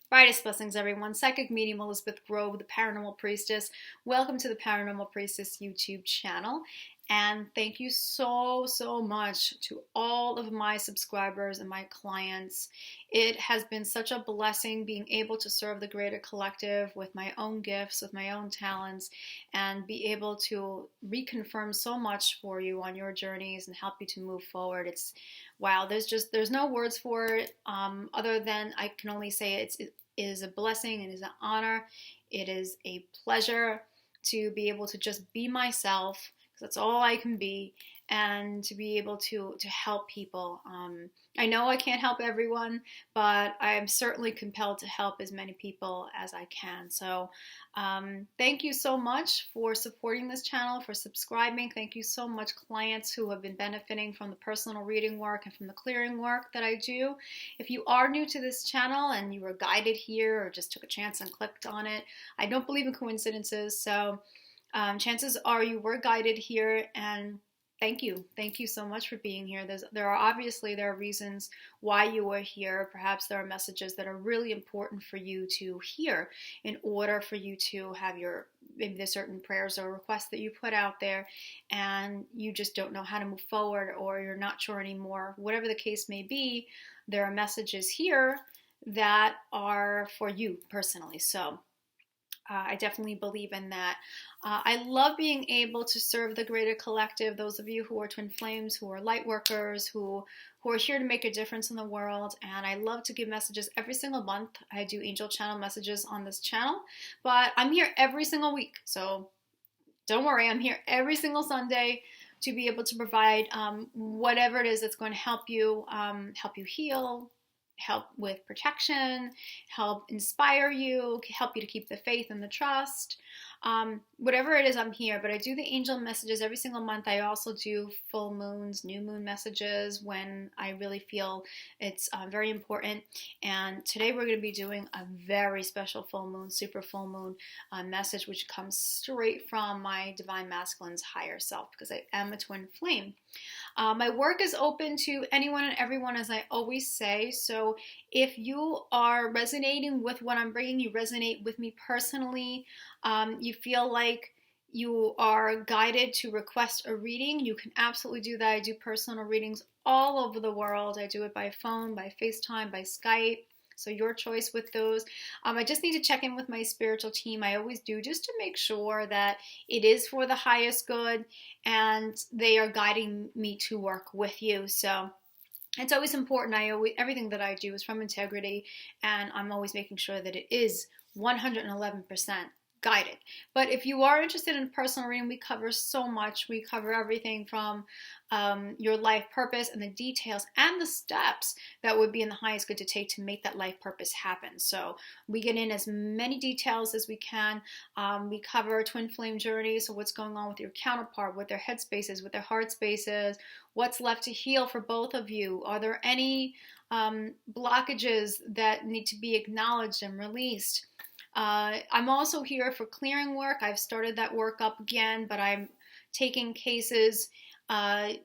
Brightest blessings, everyone. Psychic medium Elizabeth Grove, the Paranormal Priestess. Welcome to the Paranormal Priestess YouTube channel. And thank you so much to all of my subscribers and my clients. It has been such a blessing being able to serve the greater collective with my own gifts, with my own talents, and be able to reconfirm so much for you on your journeys and help you to move forward. It's wow, there's no words for it other than I can only say it is a blessing, it is an honor, it is a pleasure to be able to just be myself, because that's all I can be, and to be able to help people. I know I can't help everyone, but I am certainly compelled to help as many people as I can. So thank you so much for supporting this channel, for subscribing. Thank you so much, clients who have been benefiting from the personal reading work and from the clearing work that I do. If you are new to this channel and you were guided here or just took a chance and clicked on it, I don't believe in coincidences, so chances are you were guided here, and thank you. Thank you so much for being here. There are reasons why you are here. Perhaps there are messages that are really important for you to hear in order for you to have maybe there's certain prayers or requests that you put out there and you just don't know how to move forward, or you're not sure anymore. Whatever the case may be, there are messages here that are for you personally. So I definitely believe in that. I love being able to serve the greater collective, those of you who are twin flames, who are light workers, who are here to make a difference in the world. And I love to give messages every single month. I do angel channel messages on this channel, but I'm here every single week. So don't worry, I'm here every single Sunday to be able to provide whatever it is that's going to help you heal, help with protection, help inspire you, help you to keep the faith and the trust. Whatever it is, I'm here. But I do the angel messages every single month. I also do full moons, new moon messages when I really feel it's very important. And today we're going to be doing a very special full moon, super full moon message, which comes straight from my divine masculine's higher self, because I am a twin flame. My work is open to anyone and everyone, as I always say. So if you are resonating with what I'm bringing, you resonate with me personally, you feel like you are guided to request a reading, you can absolutely do that. I do personal readings all over the world. I do it by phone, by FaceTime, by Skype. So your choice with those. I just need to check in with my spiritual team. I always do, just to make sure that it is for the highest good and they are guiding me to work with you. So it's always important. Everything that I do is from integrity, and I'm always making sure that it is 111% guided. But if you are interested in personal reading, we cover so much. We cover everything from your life purpose and the details and the steps that would be in the highest good to take to make that life purpose happen. So we get in as many details as we can. We cover twin flame journeys, so what's going on with your counterpart, what their head space is, what their heart space is, what's left to heal for both of you. Are there any blockages that need to be acknowledged and released? I'm also here for clearing work. I've started that work up again, but I'm taking cases,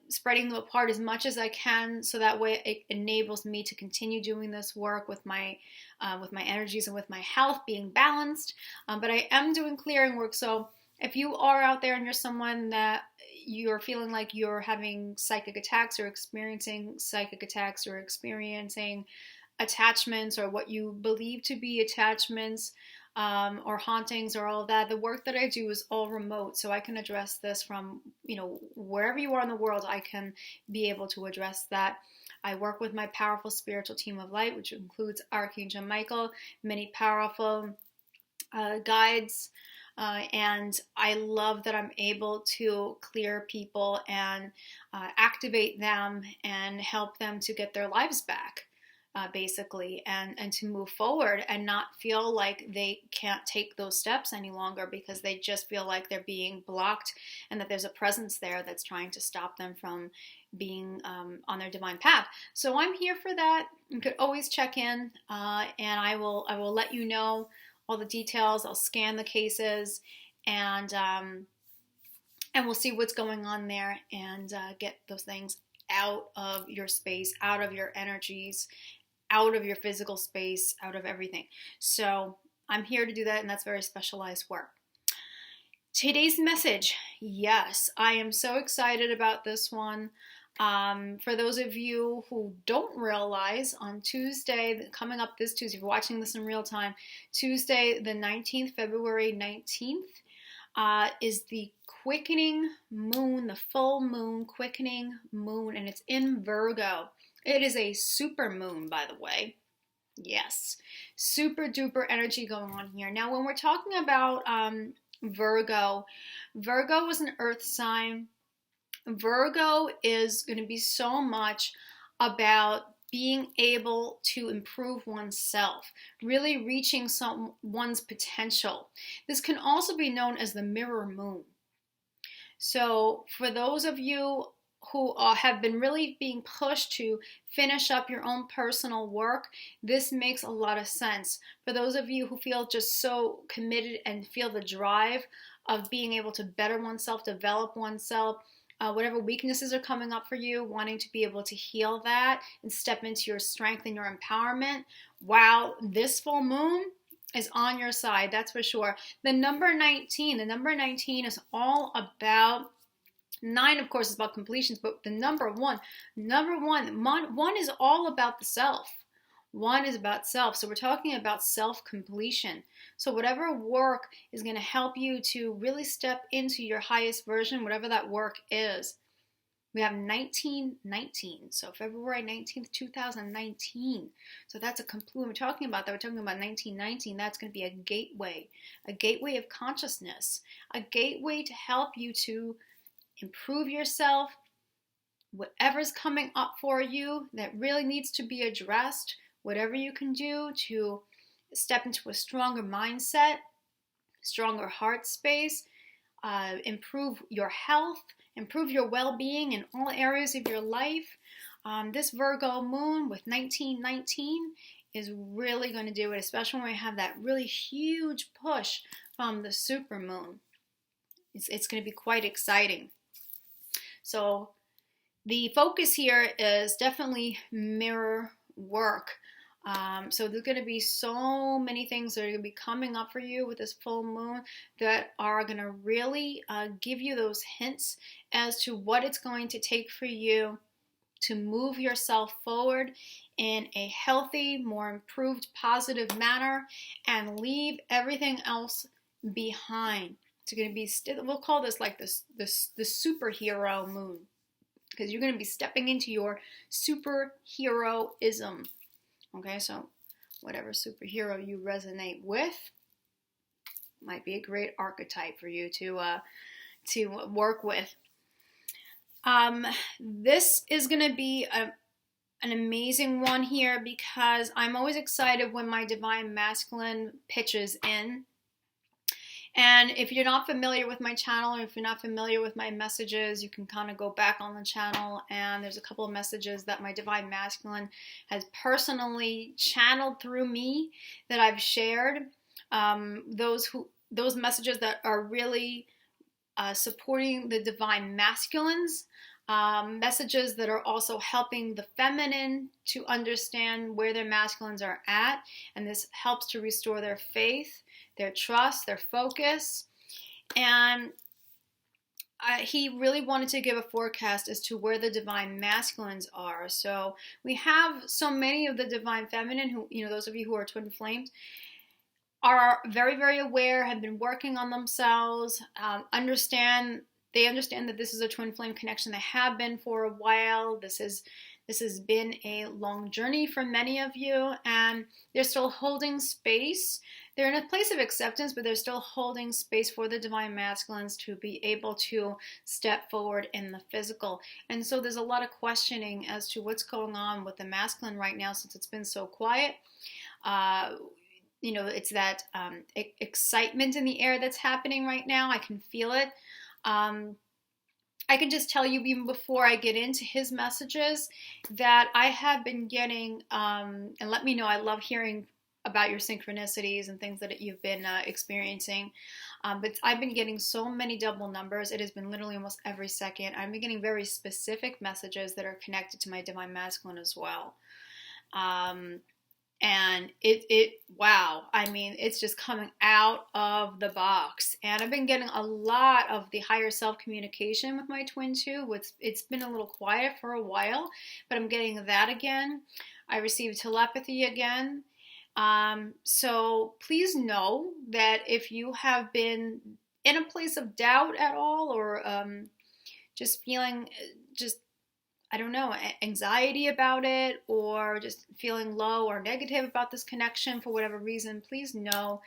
spreading them apart as much as I can, so that way it enables me to continue doing this work with my energies and with my health being balanced. But I am doing clearing work, so if you are out there and you're someone that you're feeling like you're having psychic attacks or experiencing psychic attacks or experiencing attachments or what you believe to be attachments or hauntings or all of that, the work that I do is all remote, so I can address this from wherever you are in the world. I can be able to address that. I work with my powerful spiritual team of light, which includes Archangel Michael, many powerful guides, and I love that I'm able to clear people and activate them and help them to get their lives back. Basically, and to move forward and not feel like they can't take those steps any longer because they just feel like they're being blocked and that there's a presence there that's trying to stop them from being on their divine path. So I'm here for that. You could always check in, and I will let you know all the details. I'll scan the cases, and we'll see what's going on there and get those things out of your space, out of your energies, out of your physical space, out of everything. So I'm here to do that, and that's very specialized work. Today's message, yes, I am so excited about this one. For those of you who don't realize, on Tuesday, coming up this Tuesday, if you're watching this in real time, Tuesday the 19th, February 19th, is the quickening moon, the full moon, quickening moon, and it's in Virgo. It is a super moon, by the way. Yes, super duper energy going on here. Now, when we're talking about Virgo is an earth sign. Virgo is going to be so much about being able to improve oneself, really reaching one's potential. This can also be known as the mirror moon. So for those of you who have been really being pushed to finish up your own personal work, this makes a lot of sense. For those of you who feel just so committed and feel the drive of being able to better oneself, develop oneself, whatever weaknesses are coming up for you, wanting to be able to heal that and step into your strength and your empowerment, wow, this full moon is on your side, that's for sure. The number 19 is all about, 9, of course, is about completions, but the number one is all about the self. 1 is about self. So we're talking about self-completion. So whatever work is going to help you to really step into your highest version, whatever that work is. We have 1919, so February 19th, 2019. So that's a complete, when we're talking about that, we're talking about 1919. That's going to be a gateway of consciousness, a gateway to help you to improve yourself, whatever's coming up for you that really needs to be addressed, whatever you can do to step into a stronger mindset, stronger heart space, improve your health, improve your well-being in all areas of your life. This Virgo moon with 1919 is really going to do it, especially when we have that really huge push from the supermoon. It's going to be quite exciting. So the focus here is definitely mirror work. So there's going to be so many things that are going to be coming up for you with this full moon that are going to really give you those hints as to what it's going to take for you to move yourself forward in a healthy, more improved, positive manner and leave everything else behind. It's going to be, we'll call this like the superhero moon, because you're going to be stepping into your superheroism. Okay, so whatever superhero you resonate with might be a great archetype for you to work with. This is going to be an amazing one here, because I'm always excited when my Divine Masculine pitches in. And if you're not familiar with my channel, or if you're not familiar with my messages, you can kind of go back on the channel, and there's a couple of messages that my Divine Masculine has personally channeled through me that I've shared. Those messages that are really supporting the Divine Masculines, messages that are also helping the feminine to understand where their masculines are at, and this helps to restore their faith, their trust, their focus. And he really wanted to give a forecast as to where the Divine Masculines are. So we have so many of the Divine Feminine who, those of you who are twin flames, are very, very aware, have been working on themselves, they understand that this is a twin flame connection. They have been for a while. This has been a long journey for many of you, and they're still holding space. They're in a place of acceptance, but they're still holding space for the Divine Masculines to be able to step forward in the physical. And so there's a lot of questioning as to what's going on with the masculine right now, since it's been so quiet. It's that excitement in the air that's happening right now. I can feel it. I can just tell you, even before I get into his messages, that I have been getting, and let me know, I love hearing about your synchronicities and things that you've been experiencing, but I've been getting so many double numbers. It has been literally almost every second. I've been getting very specific messages that are connected to my Divine Masculine as well. And wow, I mean, it's just coming out of the box. And I've been getting a lot of the higher self communication with my twin too. It's been a little quiet for a while, but I'm getting that again. I received telepathy again. So please know that if you have been in a place of doubt at all, or just feeling just, I don't know, anxiety about it, or just feeling low or negative about this connection for whatever reason, please know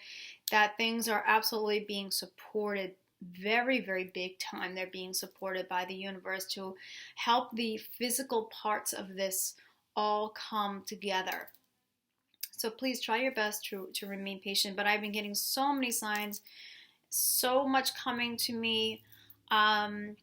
that things are absolutely being supported very, very big time. They're being supported by the universe to help the physical parts of this all come together. So please try your best to remain patient. But I've been getting so many signs, so much coming to me, and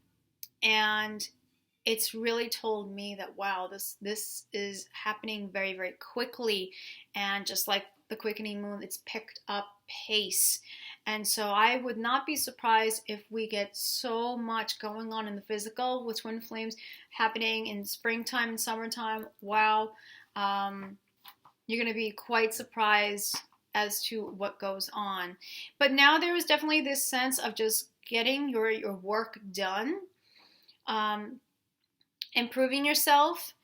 it's really told me that, wow, this is happening very, very quickly. And just like the quickening moon, it's picked up pace. And so I would not be surprised if we get so much going on in the physical with twin flames happening in springtime and summertime. Wow. You're going to be quite surprised as to what goes on. But now there is definitely this sense of just getting your work done, improving yourself,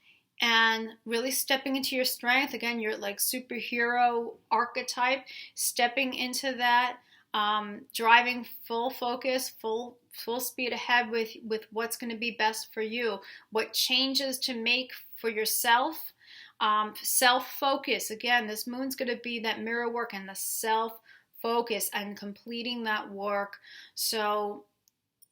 and really stepping into your strength. Again, your like superhero archetype, stepping into that, driving full focus, full speed ahead with what's going to be best for you, what changes to make for yourself. Self-focus. Again, this moon's going to be that mirror work and the self-focus and completing that work. So,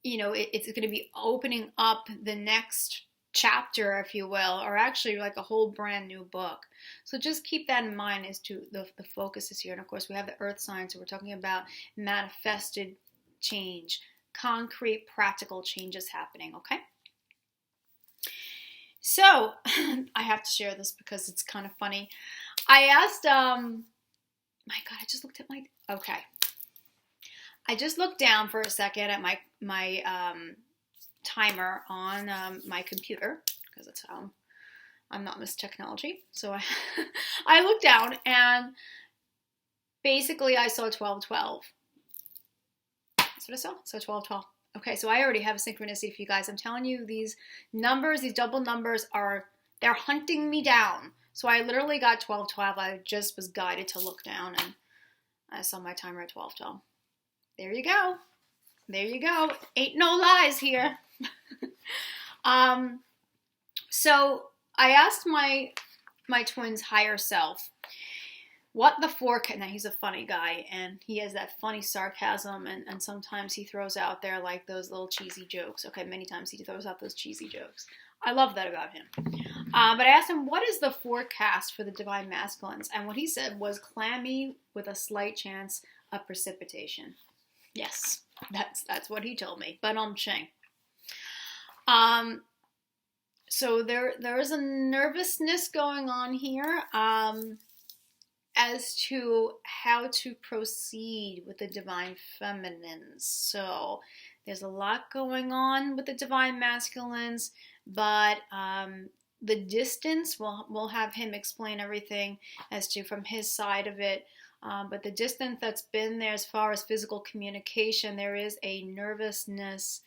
it's going to be opening up the next chapter, if you will, or actually like a whole brand new book. So just keep that in mind as to the focus is here. And of course, we have the earth sign, so we're talking about manifested change, concrete, practical changes happening, okay? So, I have to share this because it's kind of funny. I asked, my God, I just looked at okay. I just looked down for a second at my timer on my computer, because that's how I'm not Miss Technology. So I looked down, and basically I saw 1212. That's what I saw. So 1212. Okay, so I already have a synchronicity for you guys. I'm telling you, these numbers, these double numbers they're hunting me down. So I literally got 1212. I just was guided to look down, and I saw my timer at 1212. There you go. There you go. Ain't no lies here. So I asked my twin's higher self what the forecast. Now, he's a funny guy, and he has that funny sarcasm, and sometimes he throws out there like those little cheesy jokes. Okay, many times he throws out those cheesy jokes. I love that about him. But I asked him, what is the forecast for the divine masculines? And what he said was clammy with a slight chance of precipitation. Yes, that's what he told me. But ching. So there is a nervousness going on here as to how to proceed with the divine feminines. So there's a lot going on with the divine masculines, but the distance, we'll have him explain everything as to from his side of it. But the distance that's been there as far as physical communication, there is a nervousness,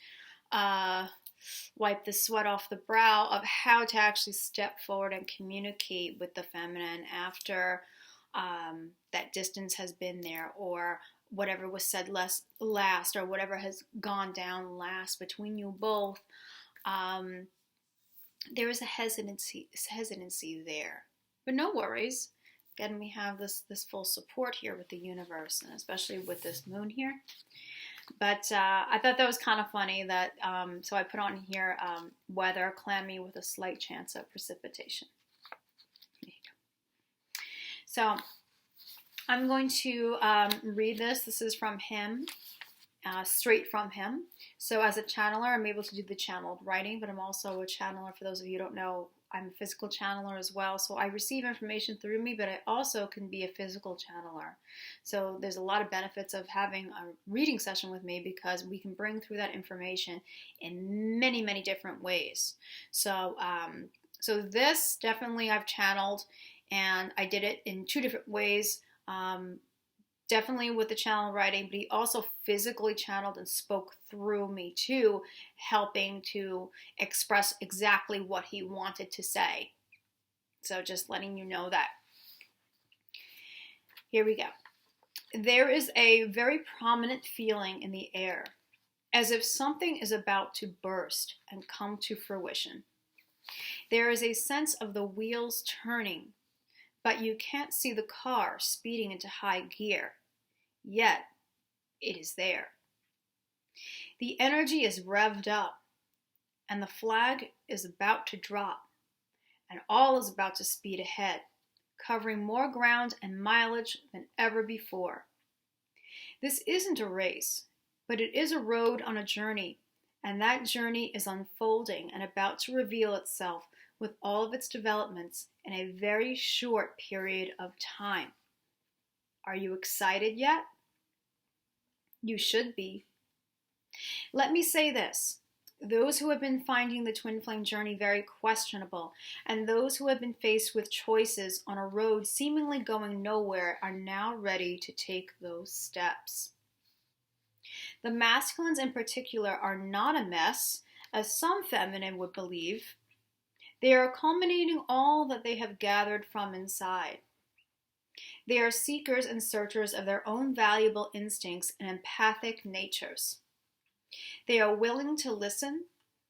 wipe the sweat off the brow of how to actually step forward and communicate with the feminine after that distance has been there, or whatever was said last, or whatever has gone down last between you both. There is a hesitancy there, but no worries. Again, we have this full support here with the universe, and especially with this moon here. But I thought that was kind of funny that, so I put on here, weather, clammy with a slight chance of precipitation. There you go. So I'm going to read this. This is from him, straight from him. So as a channeler, I'm able to do the channeled writing, but I'm also a channeler. For those of you who don't know, I'm a physical channeler as well. So I receive information through me, but I also can be a physical channeler. So there's a lot of benefits of having a reading session with me, because we can bring through that information in many, many different ways. So, so this definitely I've channeled And I did it in 2 different ways. Definitely with the channel writing, but he also physically channeled and spoke through me too, helping to express exactly what he wanted to say. So just letting you know that. Here we go. There is a very prominent feeling in the air, as if something is about to burst and come to fruition. There is a sense of the wheels turning, but you can't see the car speeding into high gear. Yet, it is there. The energy is revved up, and the flag is about to drop, and all is about to speed ahead, covering more ground and mileage than ever before. This isn't a race, but it is a road on a journey, and that journey is unfolding and about to reveal itself with all of its developments in a very short period of time. Are you excited yet? You should be. Let me say this. Those who have been finding the twin flame journey very questionable, and those who have been faced with choices on a road seemingly going nowhere, are now ready to take those steps. The masculines in particular are not a mess, as some feminine would believe. They are culminating all that they have gathered from inside. They are seekers and searchers of their own valuable instincts and empathic natures. They are willing to listen,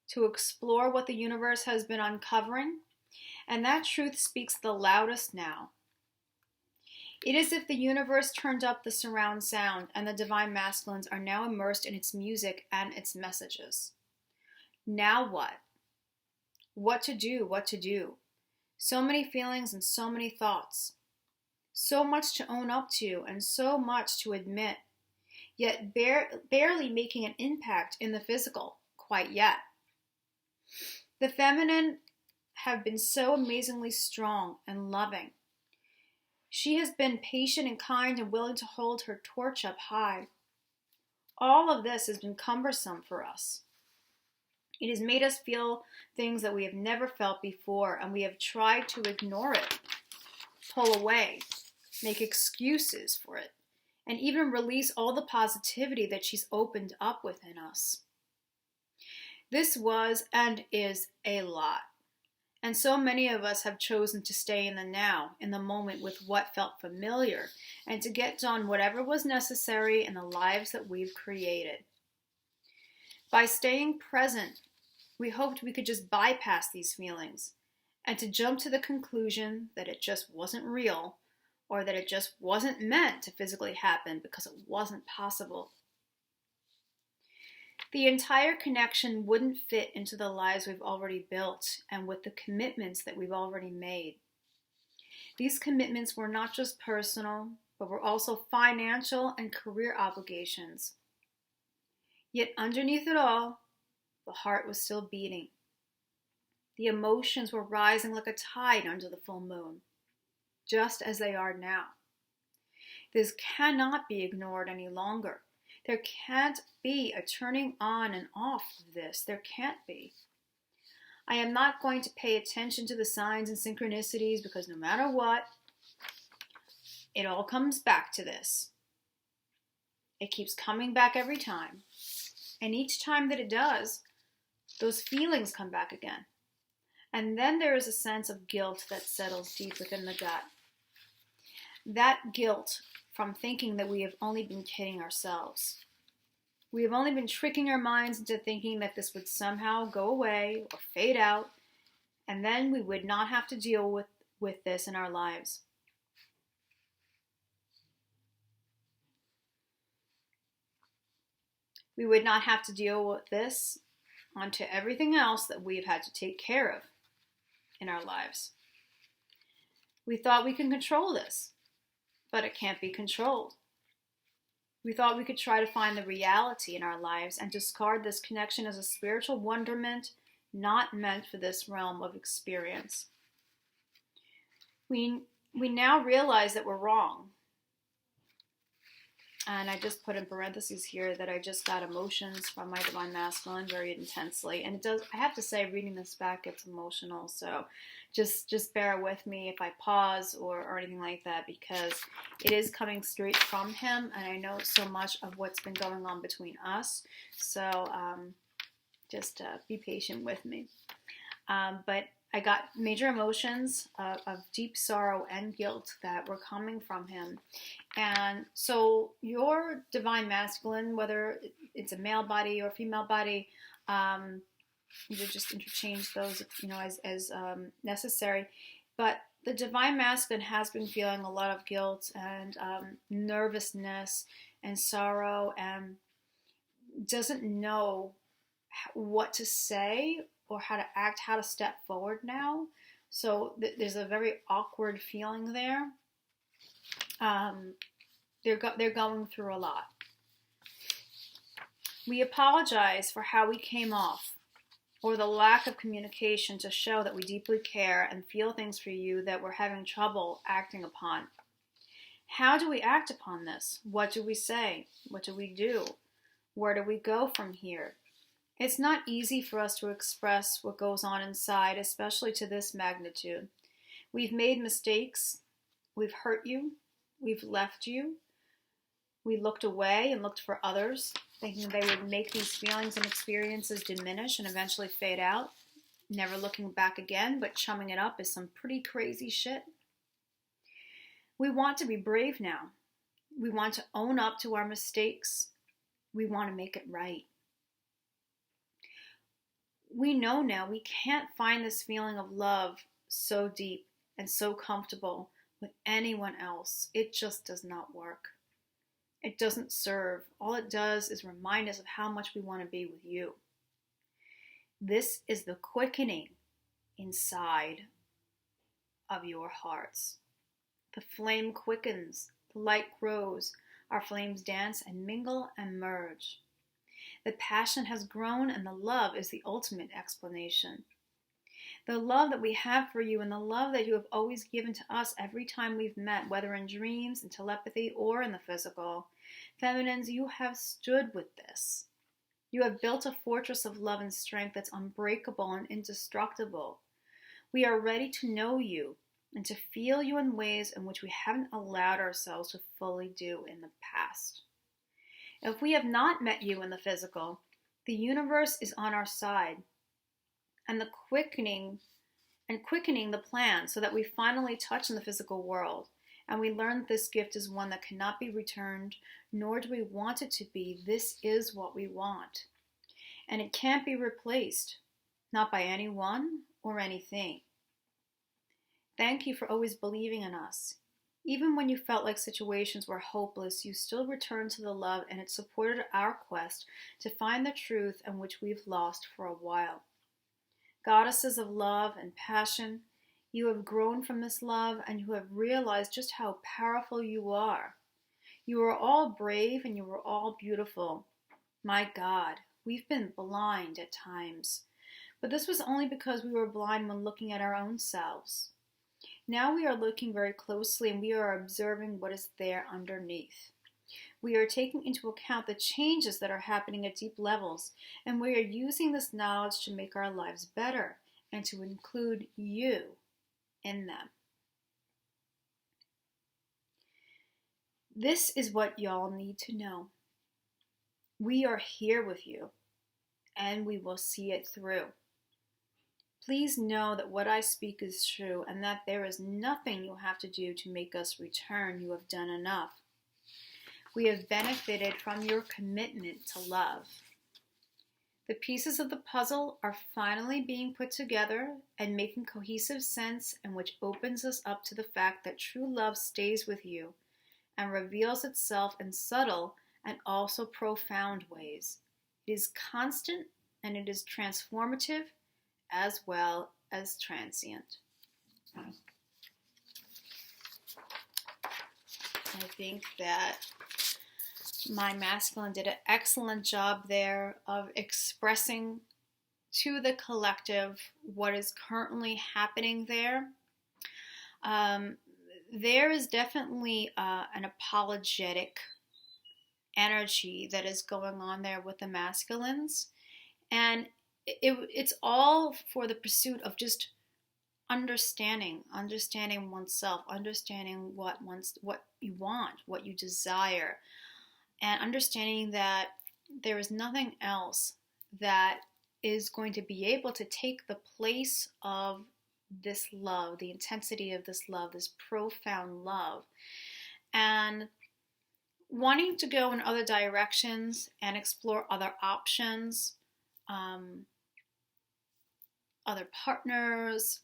to explore what the universe has been uncovering, and that truth speaks the loudest now. It is as if the universe turned up the surround sound, and the divine masculines are now immersed in its music and its messages. Now what? What to do, what to do. So many feelings and so many thoughts. So much to own up to and so much to admit, yet barely making an impact in the physical quite yet. The feminine have been so amazingly strong and loving. She has been patient and kind and willing to hold her torch up high. All of this has been cumbersome for us. It has made us feel things that we have never felt before, and we have tried to ignore it, pull away, make excuses for it, and even release all the positivity that she's opened up within us. This was and is a lot. And so many of us have chosen to stay in the now, in the moment with what felt familiar, and to get done whatever was necessary in the lives that we've created. By staying present, we hoped we could just bypass these feelings and to jump to the conclusion that it just wasn't real, or that it just wasn't meant to physically happen because it wasn't possible. The entire connection wouldn't fit into the lives we've already built and with the commitments that we've already made. These commitments were not just personal, but were also financial and career obligations. Yet underneath it all, the heart was still beating. The emotions were rising like a tide under the full moon, just as they are now. This cannot be ignored any longer. There can't be a turning on and off of this. There can't be. I am not going to pay attention to the signs and synchronicities because no matter what, it all comes back to this. It keeps coming back every time. And each time that it does, those feelings come back again. And then there is a sense of guilt that settles deep within the gut. That guilt from thinking that we have only been kidding ourselves. We have only been tricking our minds into thinking that this would somehow go away or fade out, and then we would not have to deal with this in our lives. We would not have to deal with this onto everything else that we've had to take care of in our lives. We thought we can control this, but it can't be controlled. We thought we could try to find the reality in our lives and discard this connection as a spiritual wonderment not meant for this realm of experience. We now realize that we're wrong. And I just put in parentheses here that I just got emotions from my divine masculine very intensely. And it does, I have to say, reading this back, it's emotional. So just bear with me if I pause or anything like that, because it is coming straight from him, and I know so much of what's been going on between us. So just be patient with me. But I got major emotions of deep sorrow and guilt that were coming from him. And so your divine masculine, whether it's a male body or female body, you just interchange those, as necessary. But the divine masculine has been feeling a lot of guilt and nervousness and sorrow, and doesn't know what to say or how to act, how to step forward now. So there's a very awkward feeling there. They're going through a lot. We apologize for how we came off, or the lack of communication to show that we deeply care and feel things for you that we're having trouble acting upon. How do we act upon this? What do we say? What do we do? Where do we go from here? It's not easy for us to express what goes on inside, especially to this magnitude. We've made mistakes. We've hurt you. We've left you. We looked away and looked for others, thinking they would make these feelings and experiences diminish and eventually fade out, never looking back again, but chumming it up is some pretty crazy shit. We want to be brave now. We want to own up to our mistakes. We want to make it right. We know now we can't find this feeling of love so deep and so comfortable with anyone else. It just does not work. It doesn't serve. All it does is remind us of how much we want to be with you. This is the quickening inside of your hearts. The flame quickens, the light grows, our flames dance and mingle and merge. The passion has grown, and the love is the ultimate explanation. The love that we have for you and the love that you have always given to us every time we've met, whether in dreams, in telepathy, or in the physical. Feminines, you have stood with this. You have built a fortress of love and strength that's unbreakable and indestructible. We are ready to know you and to feel you in ways in which we haven't allowed ourselves to fully do in the past. If we have not met you in the physical, the universe is on our side, and quickening the plan so that we finally touch in the physical world, and we learn that this gift is one that cannot be returned, nor do we want it to be. This is what we want, and it can't be replaced, not by anyone or anything. Thank you for always believing in us. Even when you felt like situations were hopeless, you still returned to the love, and it supported our quest to find the truth in which we've lost for a while. Goddesses of love and passion, you have grown from this love, and you have realized just how powerful you are. You are all brave, and you are all beautiful. My God, we've been blind at times, but this was only because we were blind when looking at our own selves. Now we are looking very closely, and we are observing what is there underneath. We are taking into account the changes that are happening at deep levels, and we are using this knowledge to make our lives better and to include you in them. This is what y'all need to know. We are here with you, and we will see it through. Please know that what I speak is true, and that there is nothing you have to do to make us return. You have done enough. We have benefited from your commitment to love. The pieces of the puzzle are finally being put together and making cohesive sense, and which opens us up to the fact that true love stays with you and reveals itself in subtle and also profound ways. It is constant, and it is transformative as well as transient. I think that my masculine did an excellent job there of expressing to the collective what is currently happening there. There is definitely an apologetic energy that is going on there with the masculines, and it's all for the pursuit of just understanding oneself, understanding what you want, what you desire, and understanding that there is nothing else that is going to be able to take the place of this love, the intensity of this love, this profound love. And wanting to go in other directions and explore other options, other partners,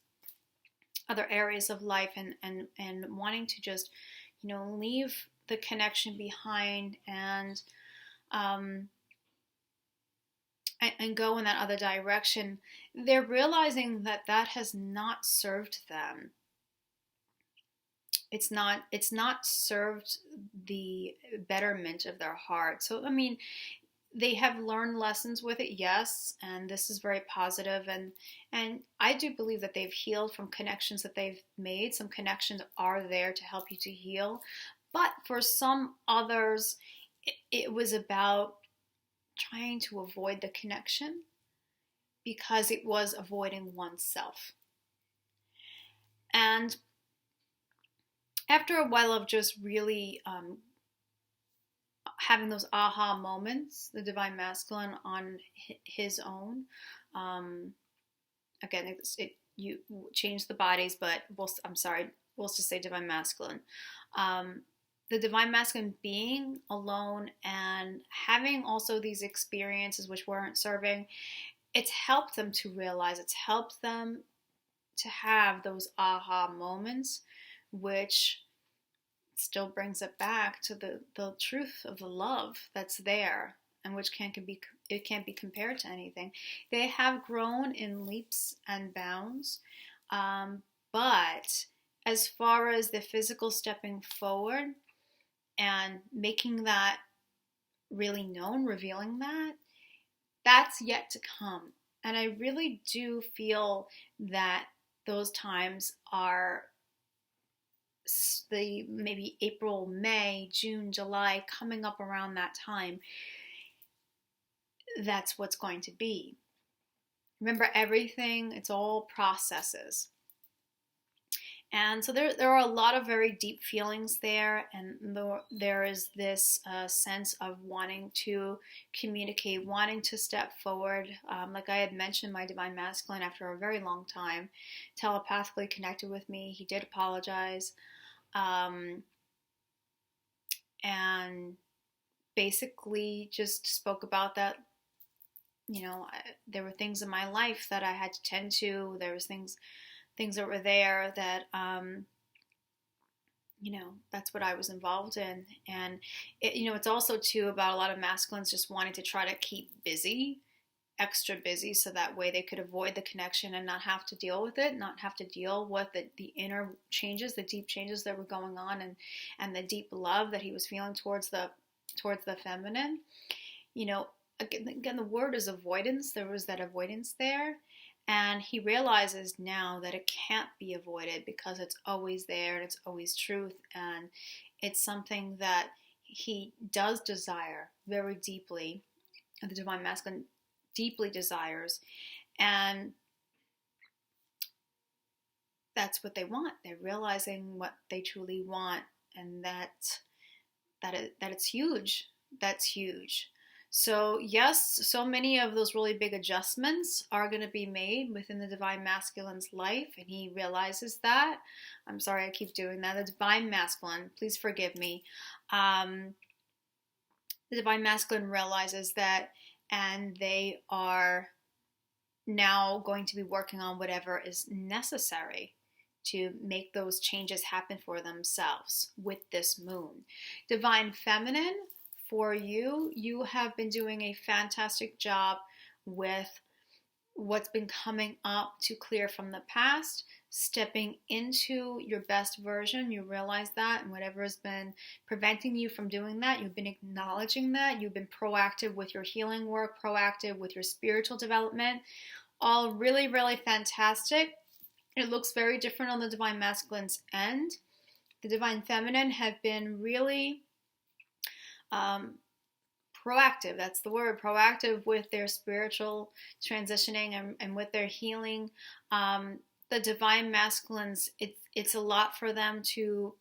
other areas of life, and wanting to just, leave the connection behind and go in that other direction. They're realizing that that has not served them. It's not served the betterment of their heart. So, I mean, they have learned lessons with it, yes, and this is very positive, and I do believe that they've healed from connections that they've made. Some connections are there to help you to heal, but for some others, it was about trying to avoid the connection because it was avoiding oneself. And after a while of just really having those aha moments, the Divine Masculine on his own, again, you change the bodies, but we'll just say Divine Masculine. The Divine Masculine being alone and having also these experiences which weren't serving, it's helped them to realize, it's helped them to have those aha moments, which still brings it back to the truth of the love that's there, and which can't be compared to anything. They have grown in leaps and bounds, but as far as the physical stepping forward and making that really known, revealing that's yet to come. And I really do feel that those times are the maybe April, May, June, July, coming up around that time. That's what's going to be. Remember, everything, it's all processes. And so there are a lot of very deep feelings there, and there is this sense of wanting to communicate, wanting to step forward. Like I had mentioned, my Divine Masculine, after a very long time, telepathically connected with me. He did apologize, and basically just spoke about that. There were things in my life that I had to tend to. There was things that were there that, that's what I was involved in. And, it's also, too, about a lot of masculines just wanting to try to keep busy, extra busy, so that way they could avoid the connection and not have to deal with it, not have to deal with the inner changes, the deep changes that were going on, and the deep love that he was feeling towards the feminine. Again, the word is avoidance. There was that avoidance there. And he realizes now that it can't be avoided because it's always there and it's always truth. And it's something that he does desire very deeply. The Divine Masculine deeply desires. And that's what they want. They're realizing what they truly want. And that it's huge. That's huge. So yes, so many of those really big adjustments are going to be made within the Divine Masculine's life, and he realizes that. I'm sorry, I keep doing that. The Divine Masculine, please forgive me. The Divine Masculine realizes that, and they are now going to be working on whatever is necessary to make those changes happen for themselves with this moon. Divine Feminine, for you have been doing a fantastic job with what's been coming up to clear from the past, stepping into your best version. You realize that, and whatever has been preventing you from doing that, you've been acknowledging that. You've been proactive with your healing work, proactive with your spiritual development. All really, really fantastic. It looks very different on the Divine Masculine's end. The Divine Feminine have been really proactive, that's the word, proactive with their spiritual transitioning and with their healing. the divine masculines, it's a lot for them to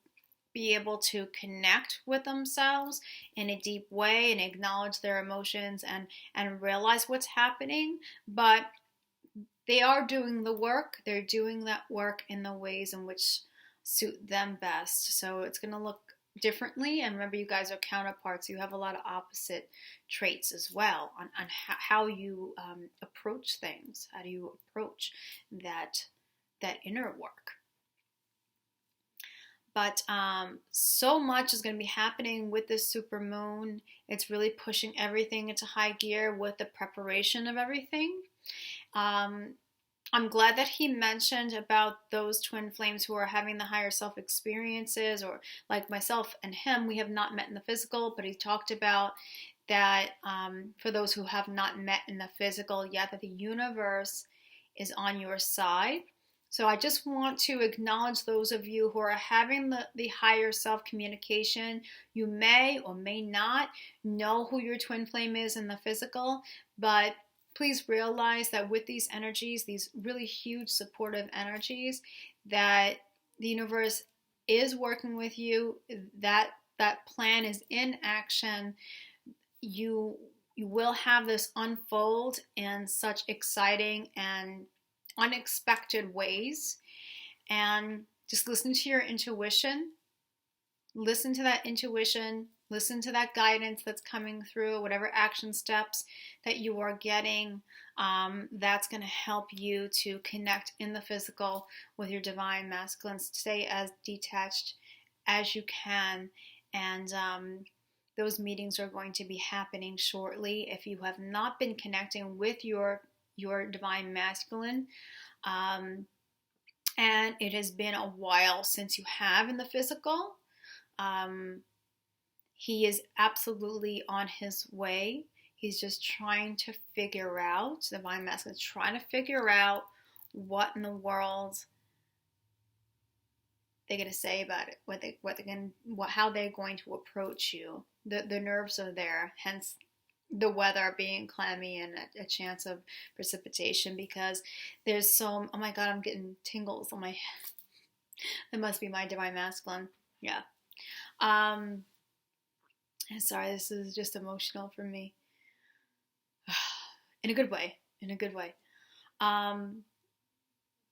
be able to connect with themselves in a deep way and acknowledge their emotions and realize what's happening. But they are doing the work. They're doing that work in the ways in which suit them best. So it's going to look differently. And remember, you guys are counterparts. You have a lot of opposite traits as well on how you approach things. How do you approach that inner work? But so much is going to be happening with this super moon. It's really pushing everything into high gear with the preparation of everything. I'm glad that he mentioned about those twin flames who are having the higher self experiences, or like myself and him, we have not met in the physical, but he talked about that for those who have not met in the physical yet, that the universe is on your side. So I just want to acknowledge those of you who are having the higher self communication. You may or may not know who your twin flame is in the physical, but please realize that with these energies, these really huge supportive energies, that the universe is working with you, that plan is in action. You will have this unfold in such exciting and unexpected ways. And just listen to your intuition. Listen to that intuition. Listen to that guidance that's coming through, whatever action steps that you are getting. That's going to help you to connect in the physical with your divine masculine. Stay as detached as you can. And those meetings are going to be happening shortly. If you have not been connecting with your divine masculine, and it has been a while since you have in the physical, he is absolutely on his way. He's just trying to figure out, the divine masculine is trying to figure out what in the world they're going to say about it, how they're going to approach you. The nerves are there, hence the weather being clammy and a chance of precipitation, because there's so, oh my God, I'm getting tingles on my head. That must be my divine masculine. Yeah. Sorry, this is just emotional for me. In a good way.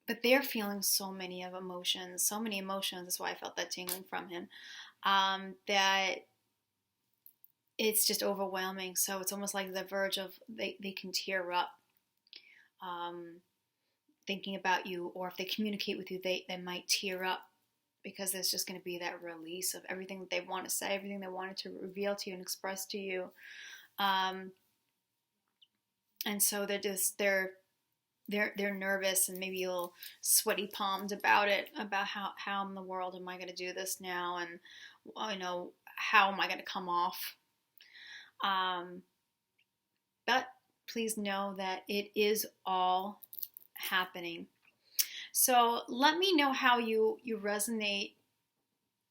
But they're feeling so many emotions. That's why I felt that tingling from him. That it's just overwhelming. So it's almost like the verge of they can tear up thinking about you, or if they communicate with you, they might tear up, because there's just going to be that release of everything that they want to say, everything they wanted to reveal to you and express to you. And so they're nervous and maybe a little sweaty palmed about it, about how in the world am I going to do this now, and how am I going to come off. But please know that it is all happening. So let me know how you resonate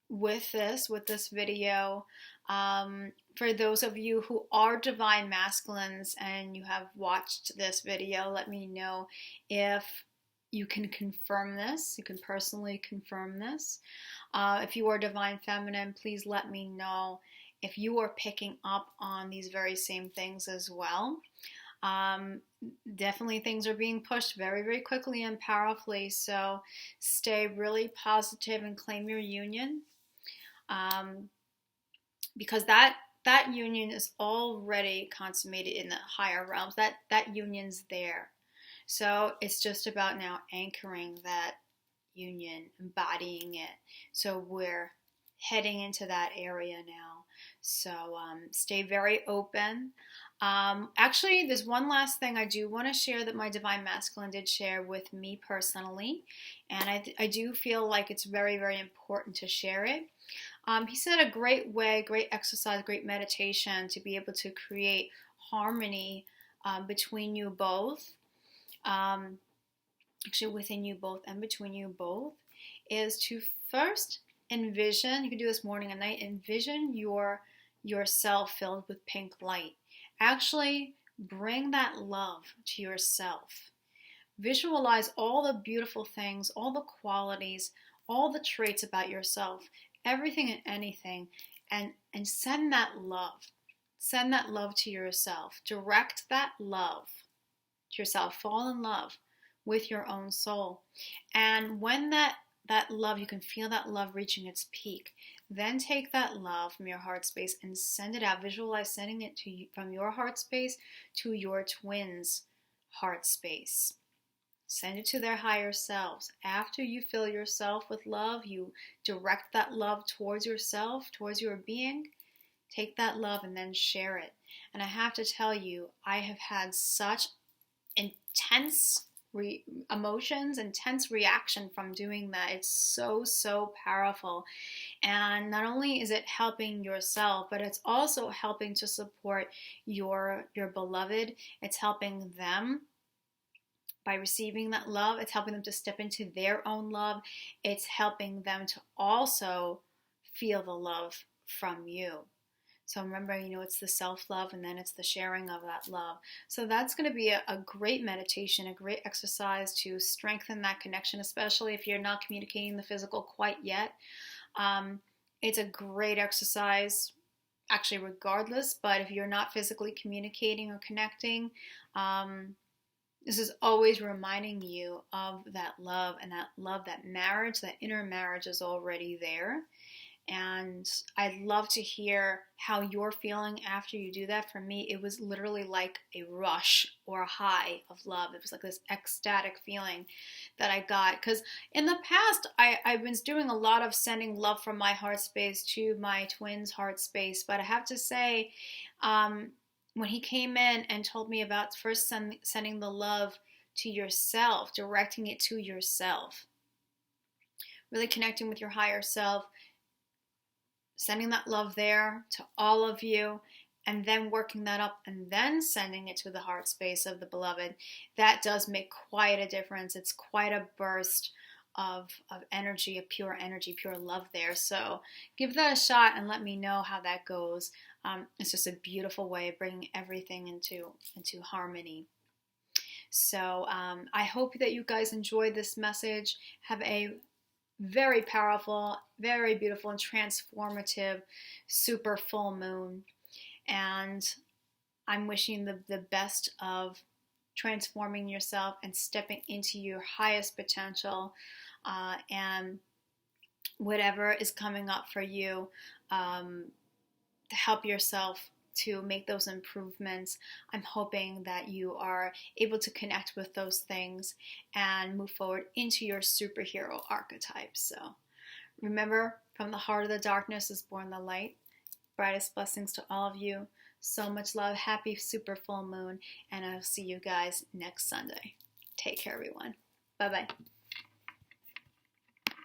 with this video. For those of you who are divine masculines and you have watched this video, let me know if you can confirm this. You can personally confirm this. If you are divine feminine, please let me know if you are picking up on these very same things as well. Definitely things are being pushed very, very quickly and powerfully. So stay really positive and claim your union. Because that union is already consummated in the higher realms. That union's there. So it's just about now anchoring that union, embodying it. So we're heading into that area now. So stay very open. Actually, there's one last thing I do want to share that my divine masculine did share with me personally, and I do feel like it's very, very important to share it. He said a great way, great exercise, great meditation to be able to create harmony between you both, actually within you both and between you both, is to first envision, you can do this morning and night, envision yourself filled with pink light. Actually bring that love to yourself. Visualize all the beautiful things, all the qualities, all the traits about yourself, everything and anything, and send that love. Send that love to yourself. Direct that love to yourself. Fall in love with your own soul. And when that love, you can feel that love reaching its peak, then take that love from your heart space and send it out. Visualize sending it to you, from your heart space to your twins' heart space. Send it to their higher selves. After you fill yourself with love, you direct that love towards yourself, towards your being. Take that love and then share it. And I have to tell you, I have had such intense emotions, intense reaction from doing that. It's so powerful. And not only is it helping yourself, but it's also helping to support your beloved. It's helping them by receiving that love. It's helping them to step into their own love. It's helping them to also feel the love from you. So remember, it's the self-love and then it's the sharing of that love. So that's going to be a great meditation, a great exercise to strengthen that connection, especially if you're not communicating the physical quite yet. It's a great exercise, actually, regardless, but if you're not physically communicating or connecting, this is always reminding you of that love, and that love, that marriage, that inner marriage is already there. And I'd love to hear how you're feeling after you do that. For me, it was literally like a rush or a high of love. It was like this ecstatic feeling that I got. Because in the past, I've been doing a lot of sending love from my heart space to my twins' heart space. But I have to say, when he came in and told me about first sending the love to yourself, directing it to yourself, really connecting with your higher self, sending that love there to all of you, and then working that up and then sending it to the heart space of the beloved, that does make quite a difference. It's quite a burst of energy, of pure energy, pure love there. So give that a shot and let me know how that goes. It's just a beautiful way of bringing everything into harmony. So I hope that you guys enjoyed this message. Have a very powerful, very beautiful, and transformative super full moon. And I'm wishing the best of transforming yourself and stepping into your highest potential, and whatever is coming up for you, to help yourself to make those improvements. I'm hoping that you are able to connect with those things and move forward into your superhero archetype. So remember, from the heart of the darkness is born the light. Brightest blessings to all of you. So much love. Happy super full moon. And I'll see you guys next Sunday. Take care, everyone. Bye-bye.